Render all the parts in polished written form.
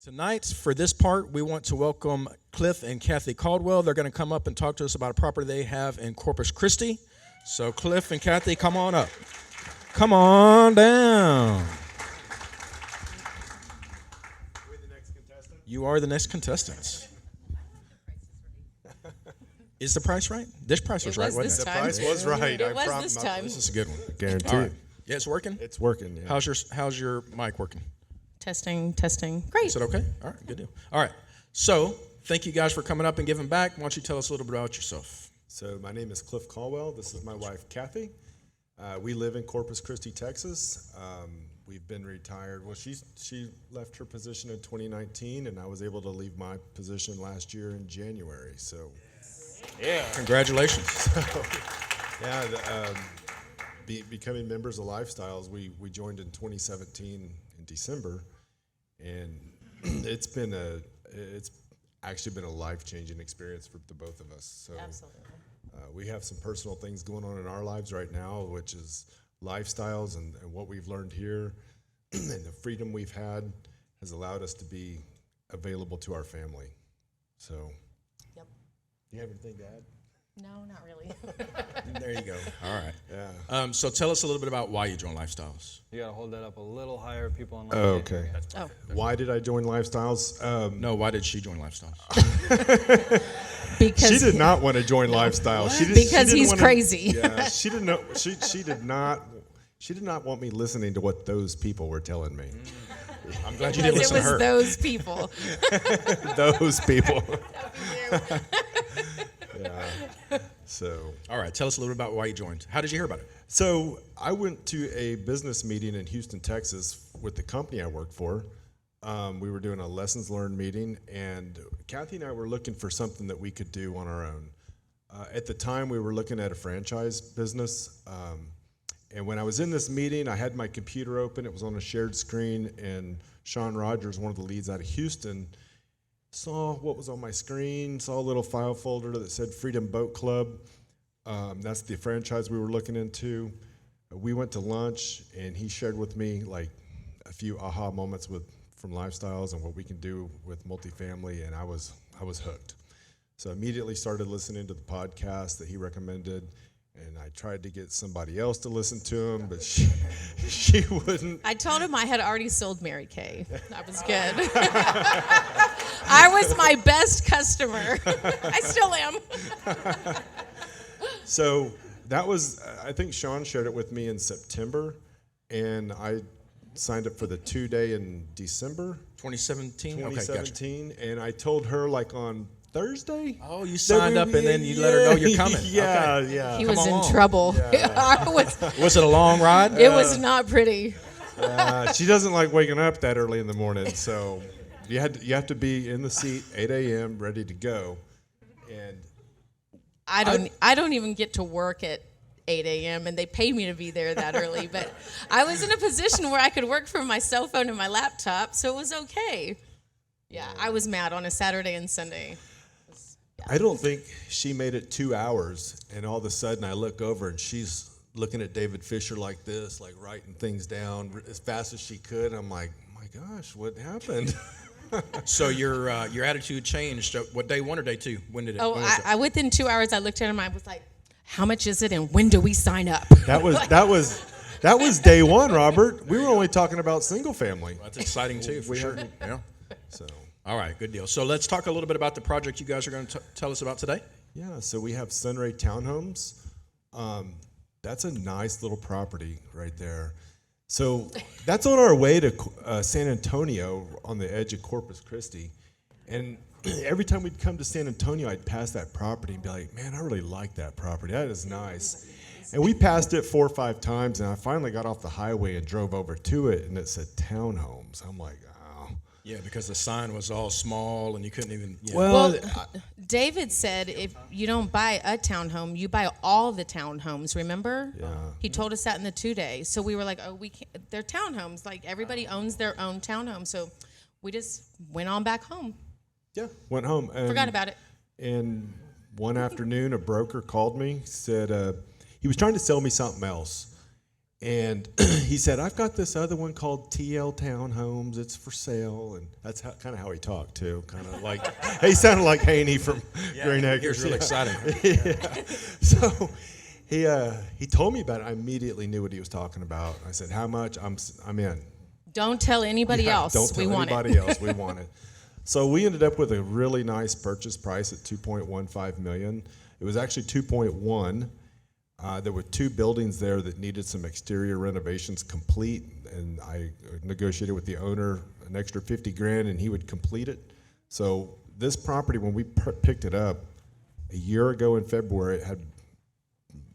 Tonight, for this part, we want to welcome Cliff and Kathy Caldwell. They're going to come up and talk to us about a property they have in Corpus Christi. So, Cliff and Kathy, come on up. Come on down. We're the next contestant. You are the next contestants. Is the price right? This price was right, wasn't The it? price was right. It was this time. This is a good one. Guaranteed. All right. Yeah, it's working? It's working. Yeah. How's your mic working? Testing. Great. Is it okay? All right, good deal. All right. So, thank you guys for coming up and giving back. Why don't you tell us a little bit about yourself? So my name is Cliff Caldwell. This is my wife, Kathy. We live in Corpus Christi, Texas. We've been retired. Well, she left her position in 2019, and I was able to leave my position last year in January. So, Yeah. Congratulations. yeah, becoming members of Lifestyles, we joined in 2017 in December, and it's actually been a life-changing experience for the both of us. So, Absolutely. we have some personal things going on in our lives right now, which is Lifestyles and what we've learned here and the freedom we've had has allowed us to be available to our family. So, Yep. do you have anything to add? No, not really. There you go. All right. Yeah. So tell us a little bit about why you joined Lifestyles. You gotta hold that up a little higher, people online. Oh, okay. Oh, Why did I join Lifestyles? No, why did she join Lifestyles? because She did not want to join Lifestyles. She Because didn't he's wanna- crazy. Yeah, she didn't know. She did not. She did not want me listening to what those people were telling me. I'm glad you didn't Because listen it to was her. those people. Those people. Yeah. So. All right, tell us a little bit about why you joined. How did you hear about it? So I went to a business meeting in Houston, Texas, with the company I work for. We were doing a lessons learned meeting, and Kathy and I were looking for something that we could do on our own. At the time, we were looking at a franchise business. And when I was in this meeting, I had my computer open. It was on a shared screen, and Sean Rogers, one of the leads out of Houston, saw what was on my screen, saw a little file folder that said Freedom Boat Club. That's the franchise we were looking into. We went to lunch, and he shared with me like a few aha moments from Lifestyles and what we can do with multifamily, and I was hooked. So I immediately started listening to the podcast that he recommended, and I tried to get somebody else to listen to him, but she wouldn't. I told him I had already sold Mary Kay. That was good. I was my best customer. I still am. So that was, I think Sean shared it with me in September, and I signed up for the 2-day in December 2017? Okay, gotcha. 2017, and I told her like on Thursday. Oh, you signed up and then you let her know you're coming. Yeah, Okay. yeah. He Come was in along. trouble. Yeah. Was it a long ride? It was not pretty. She doesn't like waking up that early in the morning, so you have to be in the seat 8 a.m. ready to go, and I don't even get to work at 8 a.m. and they pay me to be there that early. But I was in a position where I could work from my cell phone and my laptop, so it was okay. Yeah, I was mad on a Saturday and Sunday. I don't think she made it 2 hours, and all of a sudden I look over and she's looking at David Fisher like this, like writing things down as fast as she could. I'm like, my gosh, what happened? So your attitude changed. What, day one or day two? When did it? Oh, when was it? I within 2 hours I looked at him. I was like, "How much is it, and when do we sign up?" That was day one, Robert. We were only talking about single family. That's exciting too, for sure. Yeah. So All right, good deal. So let's talk a little bit about the project you guys are going to tell us about today. yeah, so we have Sunray Townhomes. That's a nice little property right there. So that's on our way to San Antonio on the edge of Corpus Christi. And every time we'd come to San Antonio, I'd pass that property and be like, man, I really like that property. That is nice. And we passed it 4 or 5 times, and I finally got off the highway and drove over to it, and it said townhomes. I'm like, oh. Yeah, because the sign was all small and you couldn't even. Yeah. Well, David said if you don't buy a townhome, you buy all the townhomes. Remember? Yeah. He told us that in the 2-day. So we were like, "Oh, we can't. They're townhomes. Like everybody owns their own townhome." So we just went on back home. Yeah, went home. And, Forgot about it. And one afternoon, a broker called me, said he was trying to sell me something else. And he said, I've got this other one called TL Townhomes. It's for sale. And that's kind of how he talked, too. Kind of like, he sounded like Haney from Green Acres. He was really excited. Yeah. So he told me about it. I immediately knew what he was talking about. I said, how much? I'm in. Don't tell anybody else. Don't tell we want anybody it. else. We want it. So we ended up with a really nice purchase price at $2.15 million. It was actually 2.1. There were 2 buildings there that needed some exterior renovations complete, and I negotiated with the owner an extra $50,000, and he would complete it. So this property, when we picked it up a year ago in February, it had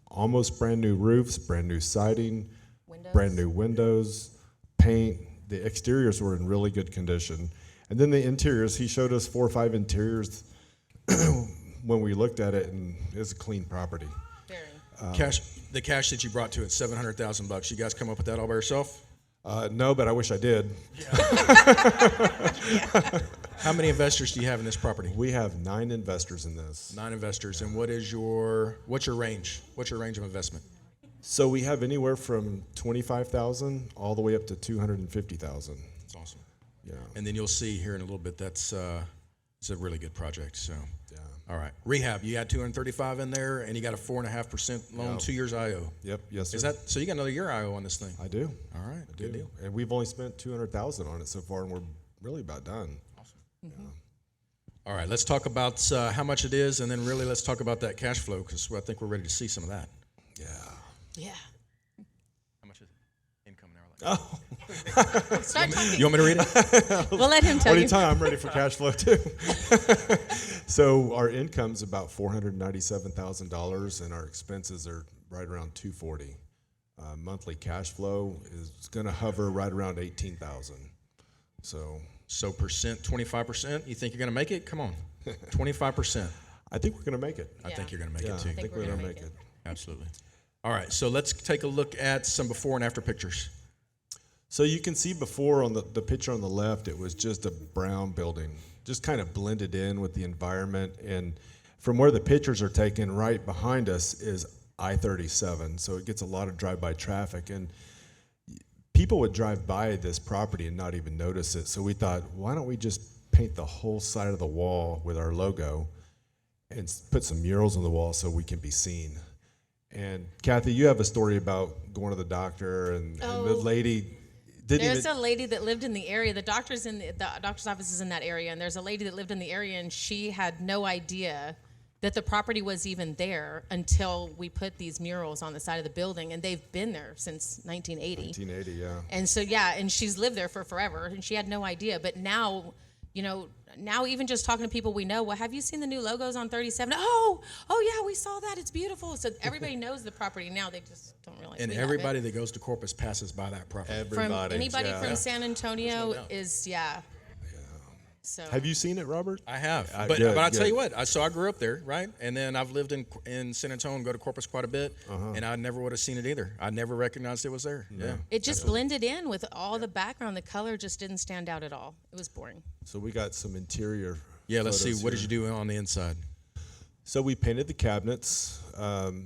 almost brand new roofs, brand new siding, brand new windows, paint. The exteriors were in really good condition. And then the interiors, he showed us 4 or 5 interiors when we looked at it, and it's a clean property. The cash that you brought to it, $700,000. You guys come up with that all by yourself? No, but I wish I did. How many investors do you have in this property? We have 9 investors in this. 9 investors. And what's your range? What's your range of investment? So we have anywhere from 25,000 all the way up to 250,000. That's awesome. Yeah. And then you'll see here in a little bit it's a really good project. So Yeah. all right. Rehab, you had 235 in there, and you got a 4.5% loan, Yep. 2 years IO. Yep. Yes, sir. Is that so? You got another year IO on this thing? I do. All right. I Good do. deal. And we've only spent 200,000 on it so far, and we're really about done. All right. Let's talk about how much it is, and then really let's talk about that cash flow, because I think we're ready to see some of that. Yeah. Yeah. How much is it? Income now? Oh, Start talking. You want me to read it? We'll let him tell you. anytime. I'm ready for cash flow too. So our income's about $497,000, and our expenses are right around $240,000. Monthly cash flow is going to hover right around $18,000. So percent, 25%. You think you're going to make it? Come on, 25%. I think we're going to make it. I think you're going to make Yeah, it too. I think we're going to make it. Absolutely. All right. So let's take a look at some before and after pictures. So you can see before on the picture on the left, it was just a brown building, just kind of blended in with the environment. And from where the pictures are taken, right behind us is I-37, so it gets a lot of drive-by traffic. And people would drive by this property and not even notice it. So we thought, why don't we just paint the whole side of the wall with our logo and put some murals on the wall so we can be seen. And Kathy, you have a story about going to the doctor and the lady didn't There's even. a lady that lived in the area. The doctor's office is in that area, and there's a lady that lived in the area, and she had no idea that the property was even there until we put these murals on the side of the building, and they've been there since 1980. 1980, yeah. And so, and she's lived there for forever, and she had no idea. But now, now even just talking to people we know, well, have you seen the new logos on 37? Oh yeah, we saw that. It's beautiful. So everybody knows the property now. They just don't realize. And we have everybody it. that goes to Corpus passes by that property. From anybody yeah. from San Antonio doubt. is So Have you seen it, Robert? I have, good, but I tell good. you what. So I grew up there, right? And then I've lived in San Antonio and go to Corpus quite a bit, and I never would have seen it either. I never recognized it was there. Yeah. it just blended in with all the background. The color just didn't stand out at all. It was boring. So we got some interior. Yeah. Let's see. photos What here. did you do on the inside? So we painted the cabinets.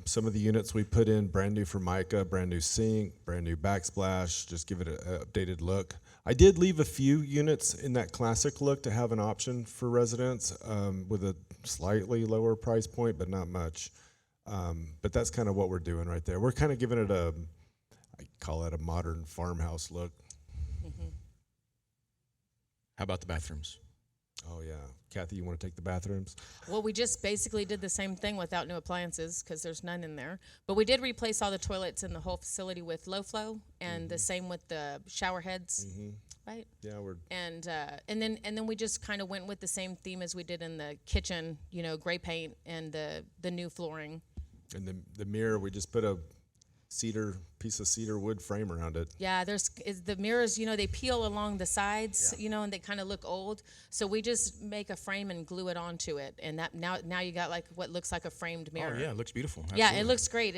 Some of the units we put in brand new Formica, brand new sink, brand new backsplash, just give it an updated look. I did leave a few units in that classic look to have an option for residents with a slightly lower price point, but not much. But that's kind of what we're doing right there. We're kind of giving it I call it a modern farmhouse look. How about the bathrooms? Oh, yeah. Kathy, you want to take the bathrooms? Well, we just basically did the same thing without new appliances because there's none in there. But we did replace all the toilets in the whole facility with low flow, and the same with the shower heads, right? Yeah, we're And then we just kind of went with the same theme as we did in the kitchen, gray paint and the new flooring. and the mirror, we just put a piece of cedar wood frame around it. Yeah, the mirrors, they peel along the sides, and they kind of look old. So we just make a frame and glue it onto it, and that now you got like what looks like a framed mirror. Oh yeah, it looks beautiful. Yeah, Absolutely. it looks great.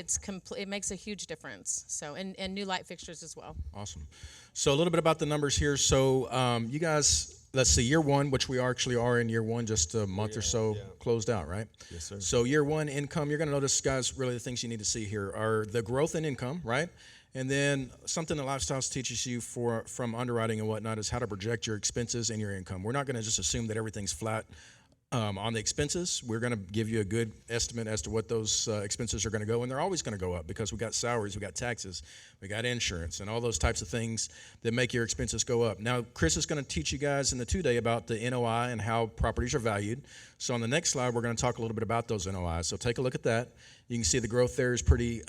It makes a huge difference. So and new light fixtures as well. Awesome. So a little bit about the numbers here. So you guys, let's see, year one, which we actually are in year one, just a month or so closed out, right? Yes, sir. So year one income, you're going to notice, guys, really the things you need to see here are the growth in income, right? And then something that Lifestyles teaches you from underwriting and whatnot is how to project your expenses and your income. We're not going to just assume that everything's flat on the expenses. We're going to give you a good estimate as to what those expenses are going to go, and they're always going to go up because we got salaries, we got taxes, we got insurance, and all those types of things that make your expenses go up. Now, Chris is going to teach you guys in the 2-day about the NOI and how properties are valued. So on the next slide, we're going to talk a little bit about those NOIs. So take a look at that. You can see the growth there is pretty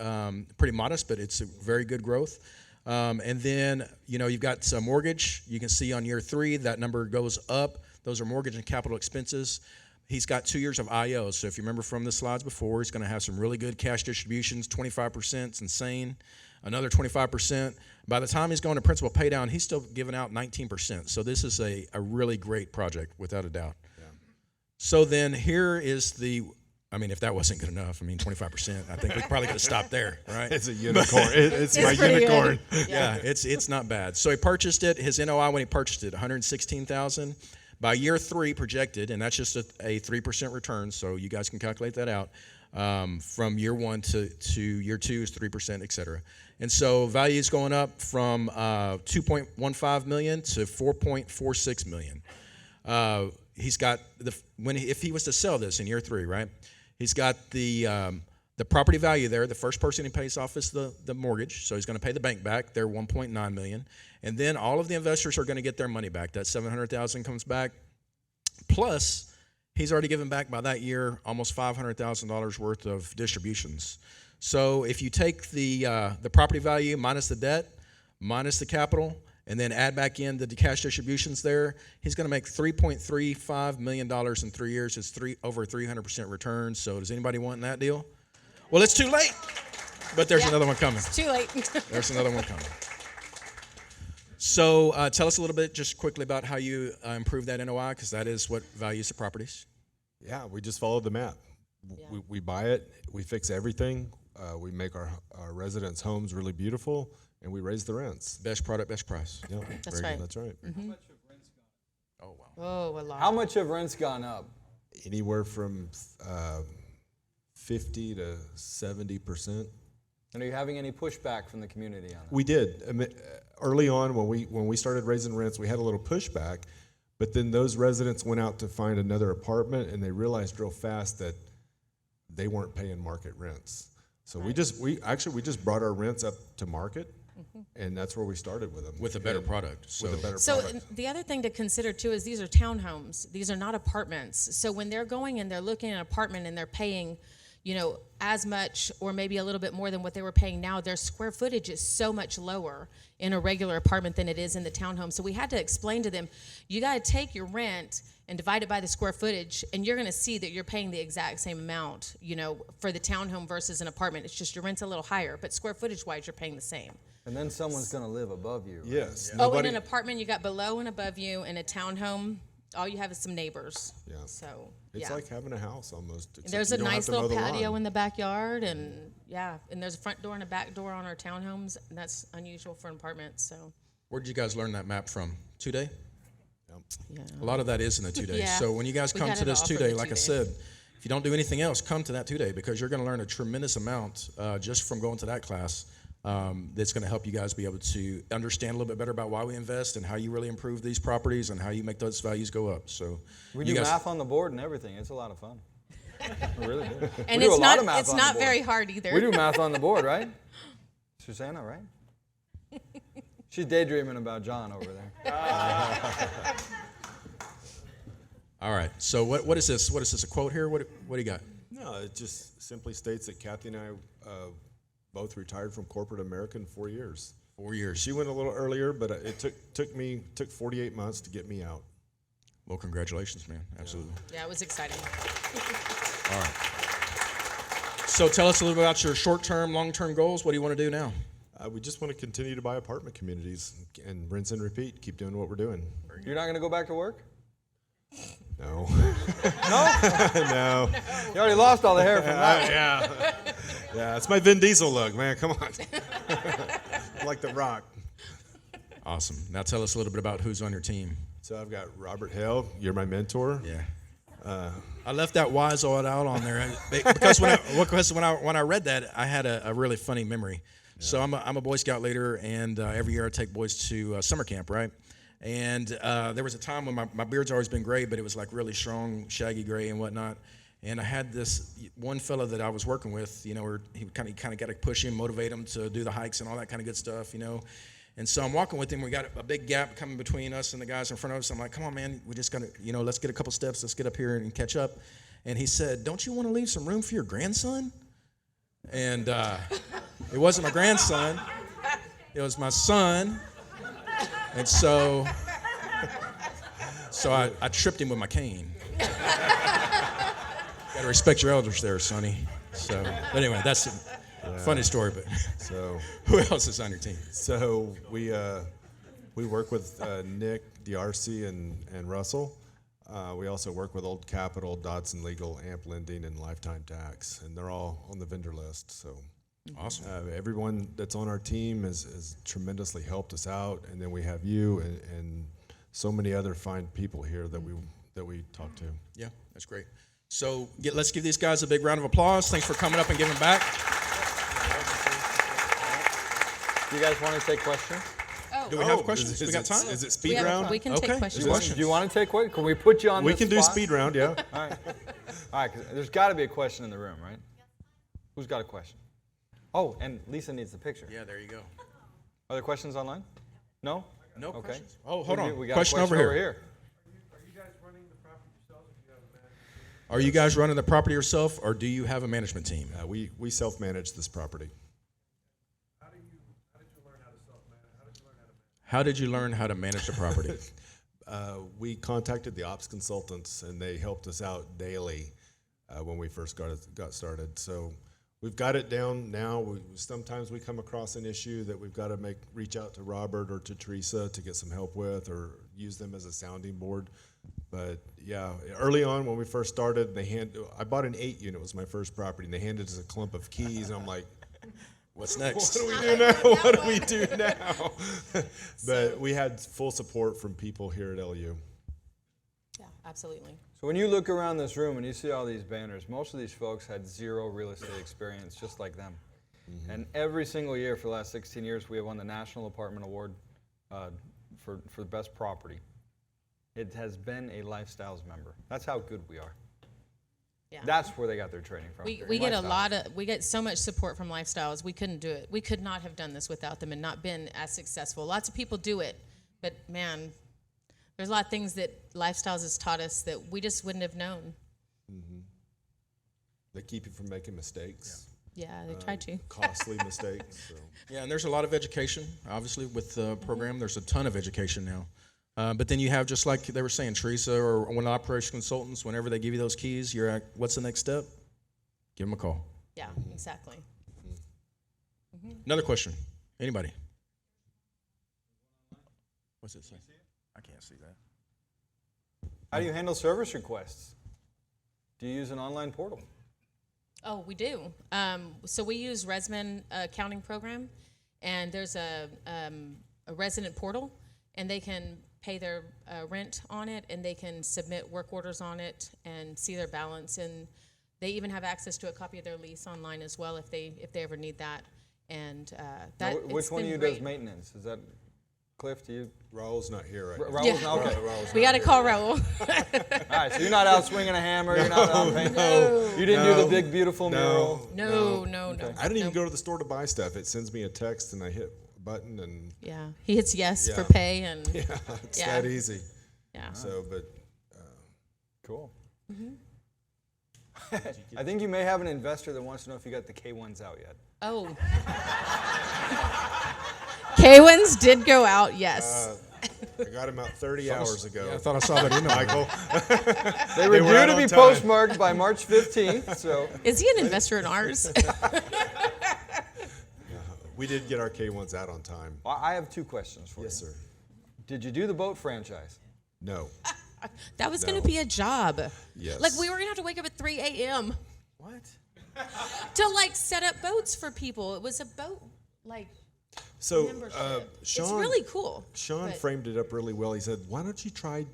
modest, but it's a very good growth. And then, you've got some mortgage. You can see on year 3, that number goes up. Those are mortgage and capital expenses. He's got 2 years of IO. So if you remember from the slides before, he's going to have some really good cash distributions. 25% is insane. Another 25%. By the time he's going to principal pay down, he's still giving out 19%. So this is a really great project, without a doubt. Yeah. So then here is if that wasn't good enough, 25%, I think we probably could have stopped there, right? It's a unicorn. It's my unicorn. Yeah, it's not bad. So he purchased it. His NOI when he purchased it, $116,000. By year 3 projected, and that's just a 3% return, so you guys can calculate that out. From year 1 to year 2 is 3%, et cetera. And so value is going up from $2.15 million to $4.46 million. He's got if he was to sell this in year 3, right? He's got the property value there. The first person he pays off is the mortgage, so he's going to pay the bank back. They're $1.9 million, and then all of the investors are going to get their money back. That $700,000 comes back, plus he's already given back by that year almost $500,000 worth of distributions. So if you take the property value minus the debt, minus the capital, and then add back in the cash distributions there, he's going to make $3.35 million in 3 years. It's over 300% return. So does anybody want that deal? Well, it's too late, but there's another one coming. It's too late. There's another one coming. So tell us a little bit just quickly about how you improve that NOI, because that is what values the properties. Yeah, we just followed the map. Yeah. We buy it, we fix everything, we make our residents' homes really beautiful, and we raise the rents. Best product, best price. Yeah, That's right. That's right. How much have rents gone up? Oh, wow. Oh, a lot. How much have rents gone up? Anywhere from 50 to 70%. And are you having any pushback from the community on that? We did. Early on, when we started raising rents, we had a little pushback, but then those residents went out to find another apartment, and they realized real fast that they weren't paying market rents. So Right. we just brought our rents up to market, and that's where we started with them. With a better product. With a better So product. the other thing to consider too is these are townhomes. These are not apartments. So when they're going and they're looking at an apartment and they're paying, as much or maybe a little bit more than what they were paying now, their square footage is so much lower in a regular apartment than it is in the townhome. So we had to explain to them, you got to take your rent and divide it by the square footage, and you're going to see that you're paying the exact same amount, for the townhome versus an apartment. It's just your rent's a little higher, but square footage-wise, you're paying the same. And then someone's going to live above you. Right? Yes. Oh, in an apartment, you got below and above you. In a townhome, all you have is some neighbors. Yeah. So, It's like having a house almost. And except there's you a don't have nice to mow little the patio lawn. in the backyard, and and there's a front door and a back door on our townhomes, and that's unusual for an apartment. So, Where did you guys learn that map from? 2-day? yeah. A lot of that is in the 2 days. Yeah. So when you guys We come got to it this all for 2-day, the like I 2-day. said, if you don't do anything else, come to that 2-day, because you're going to learn a tremendous amount just from going to that class. That's going to help you guys be able to understand a little bit better about why we invest and how you really improve these properties and how you make those values go up. So We you do guys, math on the board and everything. It's a lot of fun. We really do. And We do it's a lot not of math on the board. very hard either. We do math on the board, right? Susanna, right? She's daydreaming about John over there. all right. So what is this? What is this? A quote here? What do you got? No, it just simply states that Kathy and I both retired from corporate America in 4 years. 4 years. She went a little earlier, but it took 48 months to get me out. Well, congratulations, man. Absolutely. Yeah, it was exciting. All right. So tell us a little bit about your short-term, long-term goals. What do you want to do now? We just want to continue to buy apartment communities and rinse and repeat. Keep doing what we're doing. You're not going to go back to work? No. No? No. You already lost all the hair from that. Yeah. Yeah, it's my Vin Diesel look, man. Come on. Like The Rock. Awesome. Now tell us a little bit about who's on your team. So I've got Robert Hale. You're my mentor. Yeah. I left that Wiseout out on there because when I read that, I had a really funny memory. So I'm a Boy Scout leader, and every year I take boys to summer camp, right? And there was a time when my beard's always been gray, but it was like really strong, shaggy gray and whatnot. And I had this one fella that I was working with, you know, where he kind of got to push him, motivate him to do the hikes and all that kind of good stuff, you know. And so I'm walking with him. We got a big gap coming between us and the guys in front of us. I'm like, come on, man, we just got to, you know, let's get a couple steps. Let's get up here and catch up. And he said, don't you want to leave some room for your grandson? And it wasn't my grandson. It was my son. And so I tripped him with my cane. Got to respect your elders there, Sonny. So, but anyway, that's a funny story. But So who else is on your team? So we work with Nick, DRC, and Russell. We also work with Old Capital, Dodson Legal, Amp Lending, and Lifetime Tax, and they're all on the vendor list. So Awesome. everyone that's on our team has tremendously helped us out, and then we have you and so many other fine people here that we talk to. Yeah, that's great. So let's give these guys a big round of applause. Thanks for coming up and giving back. Do you guys want to take questions? Do we have questions? Is We got time? Is it speed round? We can Okay. take questions. Questions. Do you want to take questions? Can we put you on We the can do spot? speed round, yeah. All right. All right, 'cause there's got to be a question in the room, right? Who's got a question? Oh, and Lisa needs the picture. Yeah, there you go. Are there questions online? No? No Okay. questions? Oh, hold on. We got Question a over question here. Are you guys running the property yourselves if you have a management? Are you guys running the property yourself, or do you have a management team? We self-manage this property. How did you learn how to self-manage? How did you learn how to manage? How did you learn how to manage the property? We contacted the ops consultants, and they helped us out daily when we first got started. So we've got it down now. Sometimes we come across an issue that we've got to reach out to Robert or to Teresa to get some help with, or use them as a sounding board. But yeah, early on when we first started, I bought an 8-unit. It was my first property, and they handed us a clump of keys, and I'm like, What's next? what do we do now? What do we do now? But we had full support from people here at LU. Yeah, absolutely. So when you look around this room and you see all these banners, most of these folks had zero real estate experience, just like them. And every single year for the last 16 years, we have won the National Apartment Award for the best property. It has been a Lifestyles member. That's how good we are. Yeah. That's where they got their training from. We get so much support from Lifestyles. We couldn't do it. We could not have done this without them and not been as successful. Lots of people do it, but man, there's a lot of things that Lifestyles has taught us that we just wouldn't have known. They keep you from making mistakes. Yeah, they tried to. Costly mistakes. So. Yeah, and there's a lot of education, obviously, with the program. There's a ton of education now. But then you have, just like they were saying, Teresa or one of the operation consultants, whenever they give you those keys, you're at, what's the next step? Give them a call. Yeah, exactly. Another question. Anybody? What's it say? I can't see that. How do you handle service requests? Do you use an online portal? Oh, we do. So we use Resman accounting program, and there's a resident portal, and they can pay their rent on it, and they can submit work orders on it and see their balance, and they even have access to a copy of their lease online as well if they ever need that. And Now, that which it's one of been you great. does maintenance? Is that Cliff? Do you? Raul's not here right now. Raul's Yeah. not okay. Raul's We not got to here. call Raul. All right, so you're not out swinging a hammer. You're not out painting. You didn't do the big beautiful mural. No. I didn't even go to the store to buy stuff. It sends me a text, and I hit a button, and Yeah, he hits yes Yeah. for pay, and yeah, it's Yeah. that easy. yeah. So, but Cool. I think you may have an investor that wants to know if you got the K1s out yet. Oh. K-Wins did go out, yes. I got him out 30 hours ago. Yeah, I thought I saw that email. Michael. They were were out due to on be time. postmarked by March 15th, so. Is he an investor in ours? We did get our K1s out on time. I have two questions for Yes, you. sir. Did you do the boat franchise? No. That was going No. to be a job. Yes. Like, we were going to have to wake up at 3 a.m. What? to, like, set up boats for people. It was a boat, like, So, membership. Sean, It's really cool. Sean but- framed it up really well. He said, why don't you try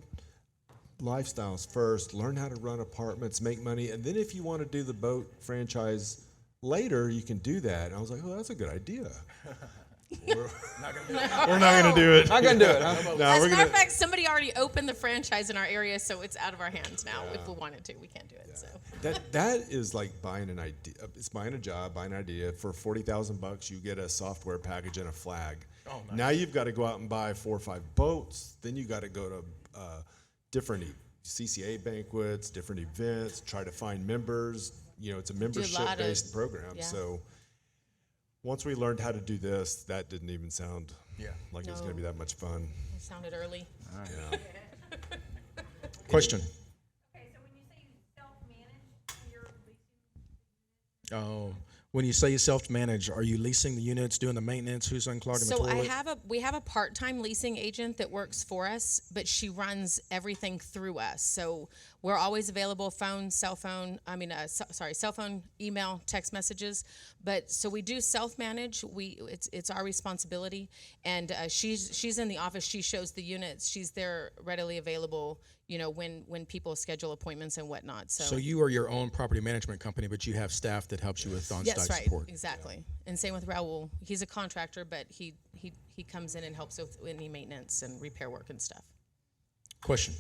Lifestyles first, learn how to run apartments, make money, and then if you want to do the boat franchise, later you can do that. And I was like, oh, that's a good idea. Not gonna do it. We're not going to do it. Not gonna do it, huh? No, As we're a matter going of fact, somebody already opened the franchise in our area, so it's out of our hands now. If we wanted to, we can't do it. So that is like buying an idea. It's buying a job, buying an idea. For $40,000, you get a software package and a flag. Oh, nice. Now you've got to go out and buy 4 or 5 boats. Then you got to go to different CCA banquets, different events, try to find members. You know, it's a membership-based program. yeah. So once we learned how to do this, that didn't even sound like it was going to be that much fun. it sounded early. Yeah. Question. Okay, so when you say you self-manage, you're leasing. Oh, when you say you self-manage, are you leasing the units, doing the maintenance? Who's unclogging the So toilet? we have a part-time leasing agent that works for us, but she runs everything through us. So we're always available: phone, cell phone. Cell phone, email, text messages. But so we do self-manage. It's our responsibility, and she's in the office. She shows the units. She's there, readily available. You know, when people schedule appointments and whatnot. So you are your own property management company, but you have staff that helps you with on-site Yes, right, support. exactly. And same with Raul. He's a contractor, but he comes in and helps with any maintenance and repair work and stuff. Question.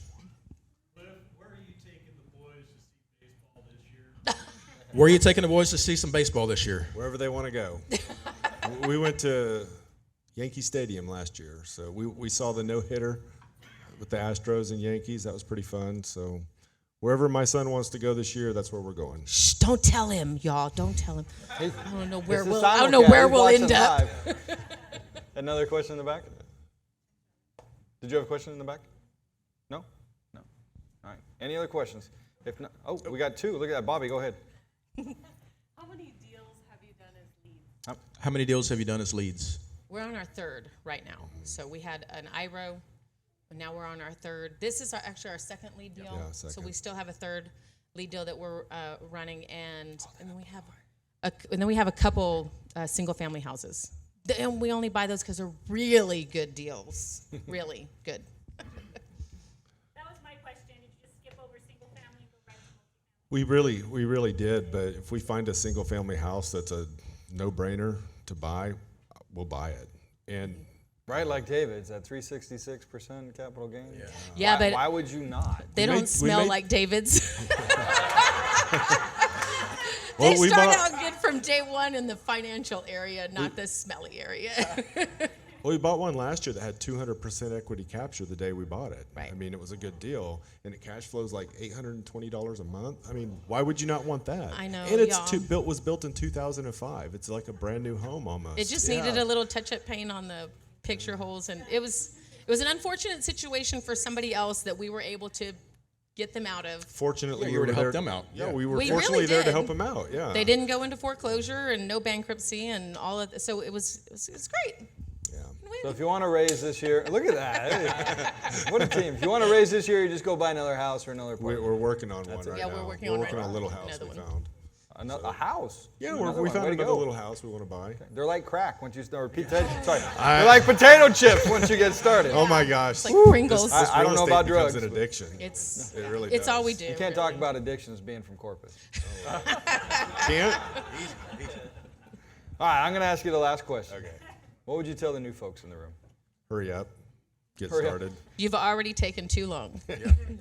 Cliff, where are you taking the boys to see baseball this year? Where are you taking the boys to see some baseball this year? Wherever they want to go. We went to Yankee Stadium last year, so we saw the no-hitter with the Astros and Yankees. That was pretty fun. So wherever my son wants to go this year, that's where we're going. Shh! Don't tell him, y'all. Don't tell him. I don't know where It's a we'll. simulcast. I don't know where He's we'll watching end up. live. Another question in the back? Did you have a question in the back? No? No. All right. Any other questions? If not, we got 2. Look at that. Bobby, go ahead. How many deals have you done as leads? How many deals have you done as leads? We're on our 3rd right now. So we had an IRO, and now we're on our 3rd. This is actually our 2nd lead deal. Yeah, So second. we still have a 3rd lead deal that we're running, and then we have a couple single family houses. And we only buy those because they're really good deals. Really good. That was my question. Did you just skip over single family and go right to multifamily? We really did, but if we find a single family house that's a no-brainer to buy, we'll buy it. And Right, like David's at 366% capital gain. Yeah, why, but why would you not? they we don't made- smell made- like David's. Well, They we start bought- out good from day one in the financial area, not the smelly area. Well, we bought one last year that had 200% equity capture the day we bought it. Right. I mean, it was a good deal, and it cash flows like $820 a month. I mean, why would you not want that? I know, And it's y'all. was built in 2005. It's like a brand new home almost. It just needed a little touch-up paint on the picture holes, and it was an unfortunate situation for somebody else that we were able to get them out of. Fortunately, Yeah, we you were to there- help them out. Yeah, Yeah. we were We fortunately really there to did. help them out. Yeah. They didn't go into foreclosure and no bankruptcy and all of so it was great. Yeah. So if you want to raise this year, look at that. What a team. If you want to raise this year, you just go buy another house or another apartment. We're working on one right Yeah, now. we're working on right a now. little house Another we one. found. A house. Yeah, Another we one. found Way to another go. little house we want to buy. They're like crack once you start. They're like potato chips once you get started. Oh my gosh. It's like Pringles. This I don't real know about estate becomes drugs, an but- addiction. It's It really it's all we does. do. You can't talk about addictions being from Corpus. Can't? All right, I'm going to ask you the last question. Okay. What would you tell the new folks in the room? Hurry up. Get Hurry up. started. You've already taken too long.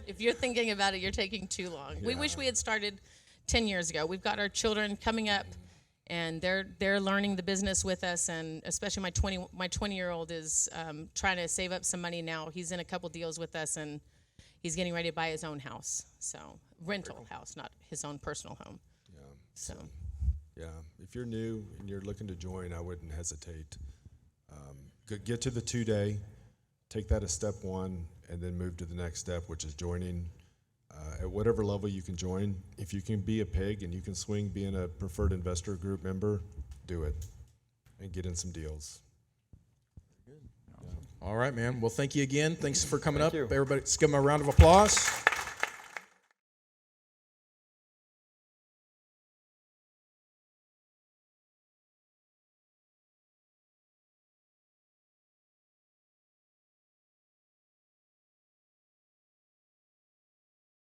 If you're thinking about it, you're taking too long. We wish we had started 10 years ago. We've got our children coming up, and they're learning the business with us, and especially my 20-year-old is trying to save up some money now. He's in a couple deals with us, and he's getting ready to buy his own house. So rental house, not his own personal home. Yeah. So Yeah. If you're new and you're looking to join, I wouldn't hesitate. Get to the 2-day, take that as step 1, and then move to the next step, which is joining at whatever level you can join. If you can be a pig and you can swing being a preferred investor group member, do it and get in some deals. All right, man. Well, thank you again. Thanks for coming up. you. Everybody, let's give them a round of applause.